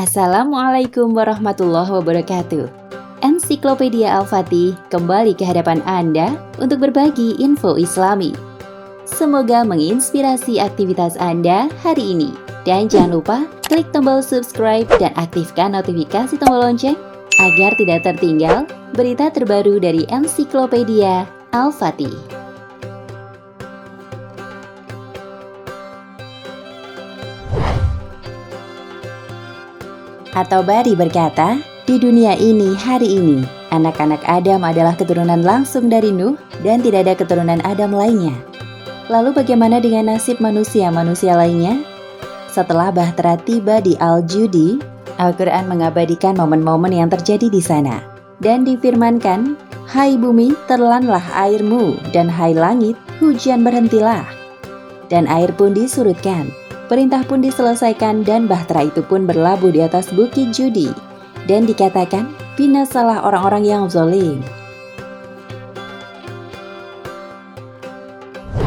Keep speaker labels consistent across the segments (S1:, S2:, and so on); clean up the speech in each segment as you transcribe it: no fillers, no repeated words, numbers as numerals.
S1: Assalamualaikum warahmatullahi wabarakatuh. Ensiklopedia Al-Fatih kembali ke hadapan Anda untuk berbagi info Islami. Semoga menginspirasi aktivitas Anda hari ini. Dan jangan lupa klik tombol subscribe dan aktifkan notifikasi tombol lonceng agar tidak tertinggal berita terbaru dari Ensiklopedia Al-Fatih. At-Tabari berkata, di dunia ini hari ini, anak-anak Adam adalah keturunan langsung dari Nuh dan tidak ada keturunan Adam lainnya. Lalu bagaimana dengan nasib manusia-manusia lainnya? Setelah Bahtera tiba di Al-Judi, Al-Quran mengabadikan momen-momen yang terjadi di sana. Dan difirmankan, hai bumi, terlanlah airmu, dan hai langit, hujan berhentilah. Dan air pun disurutkan. Perintah pun diselesaikan dan Bahtera itu pun berlabuh di atas bukit Judi. Dan dikatakan, binasalah orang-orang yang zalim.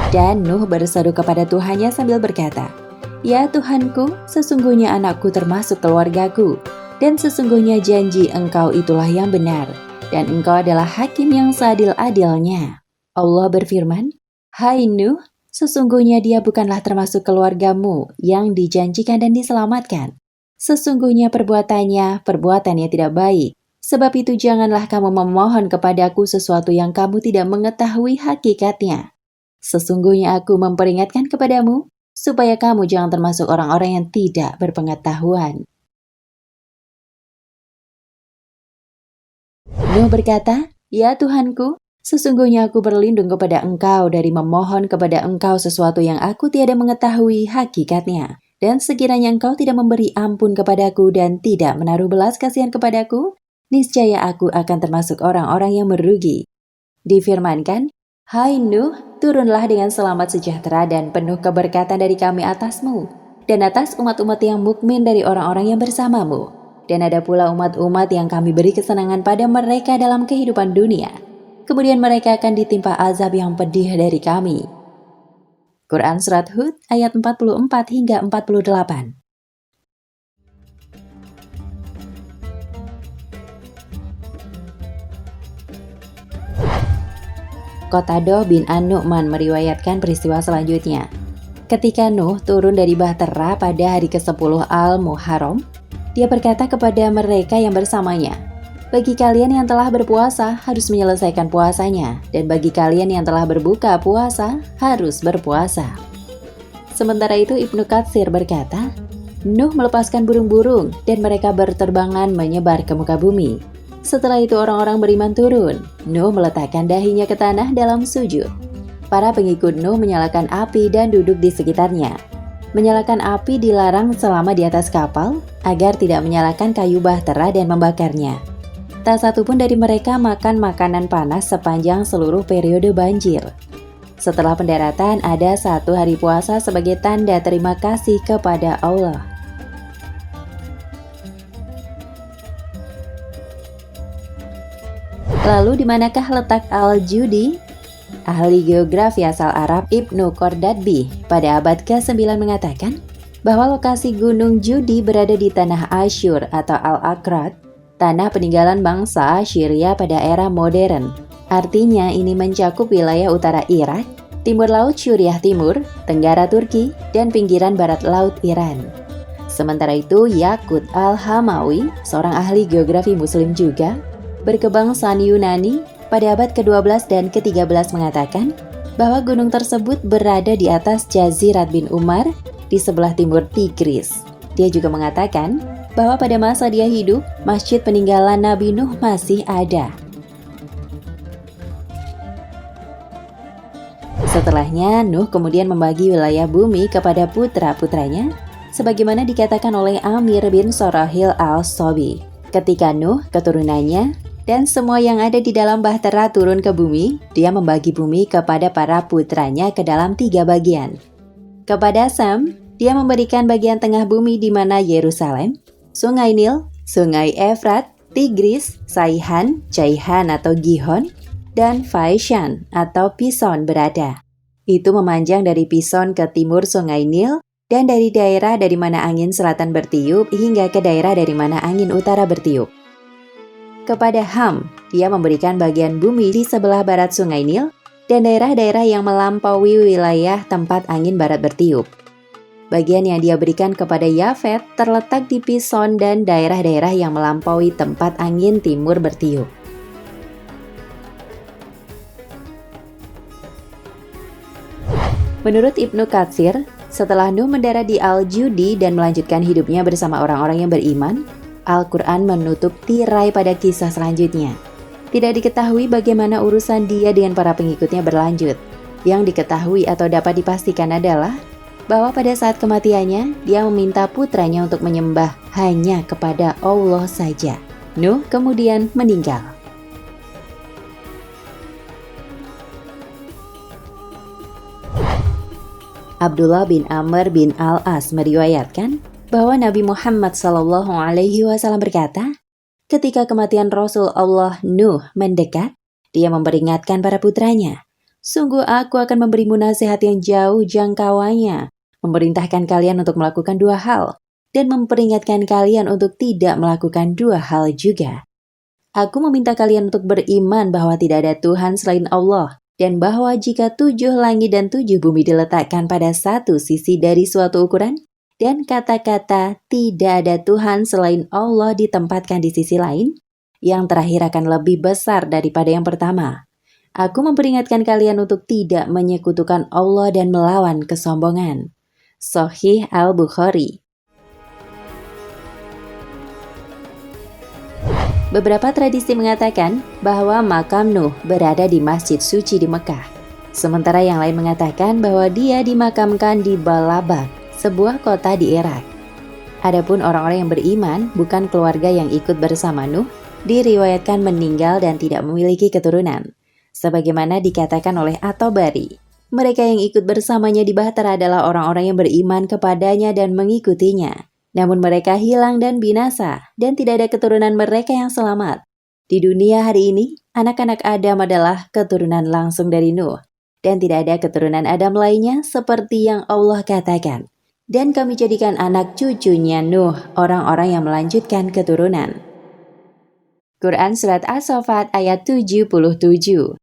S1: Dan Nuh berseru kepada Tuhannya sambil berkata, ya Tuhanku, sesungguhnya anakku termasuk keluargaku. Dan sesungguhnya janji engkau itulah yang benar. Dan engkau adalah hakim yang seadil-adilnya. Allah berfirman, hai Nuh, sesungguhnya dia bukanlah termasuk keluargamu yang dijanjikan dan diselamatkan. Sesungguhnya perbuatannya tidak baik. Sebab itu janganlah kamu memohon kepadaku sesuatu yang kamu tidak mengetahui hakikatnya. Sesungguhnya aku memperingatkan kepadamu, supaya kamu jangan termasuk orang-orang yang tidak berpengetahuan. Nuh berkata, ya Tuhanku, sesungguhnya aku berlindung kepada engkau dari memohon kepada engkau sesuatu yang aku tiada mengetahui hakikatnya. Dan sekiranya engkau tidak memberi ampun kepadaku dan tidak menaruh belas kasihan kepadaku, niscaya aku akan termasuk orang-orang yang merugi. Difirmankan, hai Nuh, turunlah dengan selamat sejahtera dan penuh keberkatan dari kami atasmu, dan atas umat-umat yang mukmin dari orang-orang yang bersamamu. Dan ada pula umat-umat yang kami beri kesenangan pada mereka dalam kehidupan dunia. Kemudian mereka akan ditimpa azab yang pedih dari kami. Quran Surat Hud ayat 44 hingga 48. Qatadah bin An-Nu'man meriwayatkan peristiwa selanjutnya. Ketika Nuh turun dari Bahtera pada hari ke-10 Al-Muharram, dia berkata kepada mereka yang bersamanya, bagi kalian yang telah berpuasa harus menyelesaikan puasanya, dan bagi kalian yang telah berbuka puasa harus berpuasa. Sementara itu Ibnu Katsir berkata, Nuh melepaskan burung-burung dan mereka berterbangan menyebar ke muka bumi. Setelah itu orang-orang beriman turun. Nuh meletakkan dahinya ke tanah dalam sujud. Para pengikut Nuh menyalakan api dan duduk di sekitarnya. Menyalakan api dilarang selama di atas kapal agar tidak menyalakan kayu bahtera dan membakarnya. Tak satu pun dari mereka makan makanan panas sepanjang seluruh periode banjir. Setelah pendaratan ada 1 hari puasa sebagai tanda terima kasih kepada Allah. Lalu di manakah letak Al-Judi? Ahli geografi asal Arab Ibnu Qordadbi pada abad ke-9 mengatakan bahwa lokasi Gunung Judi berada di tanah Asyur atau Al-Akrat, tanah peninggalan bangsa Assyria pada era modern. Artinya ini mencakup wilayah utara Irak, timur laut Suriah Timur, tenggara Turki, dan pinggiran barat laut Iran. Sementara itu Yaqut Al-Hamawi, seorang ahli geografi muslim juga, berkebangsaan Yunani, pada abad ke-12 dan ke-13 mengatakan bahwa gunung tersebut berada di atas Jazirat bin Umar di sebelah timur Tigris. Dia juga mengatakan bahwa pada masa dia hidup, masjid peninggalan Nabi Nuh masih ada. Setelahnya, Nuh kemudian membagi wilayah bumi kepada putra-putranya, sebagaimana dikatakan oleh Amir bin Sorahil al-Sobi. Ketika Nuh, keturunannya, dan semua yang ada di dalam bahtera turun ke bumi, dia membagi bumi kepada para putranya ke dalam 3 bagian. Kepada Sam, dia memberikan bagian tengah bumi di mana Yerusalem, Sungai Nil, Sungai Efrat, Tigris, Saihan, Jaihan atau Gihon, dan Faishan atau Pison berada. Itu memanjang dari Pison ke timur Sungai Nil dan dari daerah dari mana angin selatan bertiup hingga ke daerah dari mana angin utara bertiup. Kepada Ham, dia memberikan bagian bumi di sebelah barat Sungai Nil dan daerah-daerah yang melampaui wilayah tempat angin barat bertiup. Bagian yang dia berikan kepada Yafet terletak di Pison dan daerah-daerah yang melampaui tempat angin timur bertiup. Menurut Ibnu Katsir, setelah Nuh mendarat di Al-Judi dan melanjutkan hidupnya bersama orang-orang yang beriman, Al-Quran menutup tirai pada kisah selanjutnya. Tidak diketahui bagaimana urusan dia dengan para pengikutnya berlanjut. Yang diketahui atau dapat dipastikan adalah bahwa pada saat kematiannya, dia meminta putranya untuk menyembah hanya kepada Allah saja. Nuh kemudian meninggal. Abdullah bin Amr bin Al-As meriwayatkan bahwa Nabi Muhammad SAW berkata, ketika kematian Rasul Allah Nuh mendekat, dia memperingatkan para putranya, sungguh aku akan memberimu nasihat yang jauh jangkauannya, memerintahkan kalian untuk melakukan dua hal, dan memperingatkan kalian untuk tidak melakukan dua hal juga. Aku meminta kalian untuk beriman bahwa tidak ada Tuhan selain Allah, dan bahwa jika 7 langit dan 7 bumi diletakkan pada satu sisi dari suatu ukuran, dan kata-kata tidak ada Tuhan selain Allah ditempatkan di sisi lain, yang terakhir akan lebih besar daripada yang pertama. Aku memperingatkan kalian untuk tidak menyekutukan Allah dan melawan kesombongan. Sahih Al-Bukhari. Beberapa tradisi mengatakan bahwa makam Nuh berada di Masjid Suci di Mekah. Sementara yang lain mengatakan bahwa dia dimakamkan di Balabak, sebuah kota di Irak. Adapun orang-orang yang beriman, bukan keluarga yang ikut bersama Nuh, diriwayatkan meninggal dan tidak memiliki keturunan. Sebagaimana dikatakan oleh At-Tabari, mereka yang ikut bersamanya di Bahtera adalah orang-orang yang beriman kepadanya dan mengikutinya. Namun mereka hilang dan binasa, dan tidak ada keturunan mereka yang selamat. Di dunia hari ini, anak-anak Adam adalah keturunan langsung dari Nuh, dan tidak ada keturunan Adam lainnya seperti yang Allah katakan. Dan kami jadikan anak cucunya Nuh, orang-orang yang melanjutkan keturunan. Quran Surat As-Saffat ayat 77.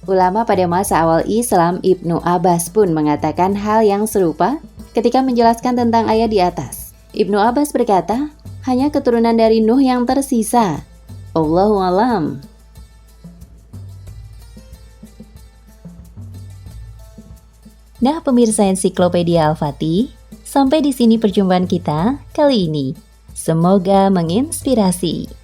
S1: Ulama pada masa awal Islam Ibnu Abbas pun mengatakan hal yang serupa ketika menjelaskan tentang ayat di atas. Ibnu Abbas berkata, hanya keturunan dari Nuh yang tersisa. Allahu a'lam. Nah, pemirsa Ensiklopedia Al-Fatih, sampai di sini perjumpaan kita kali ini. Semoga menginspirasi.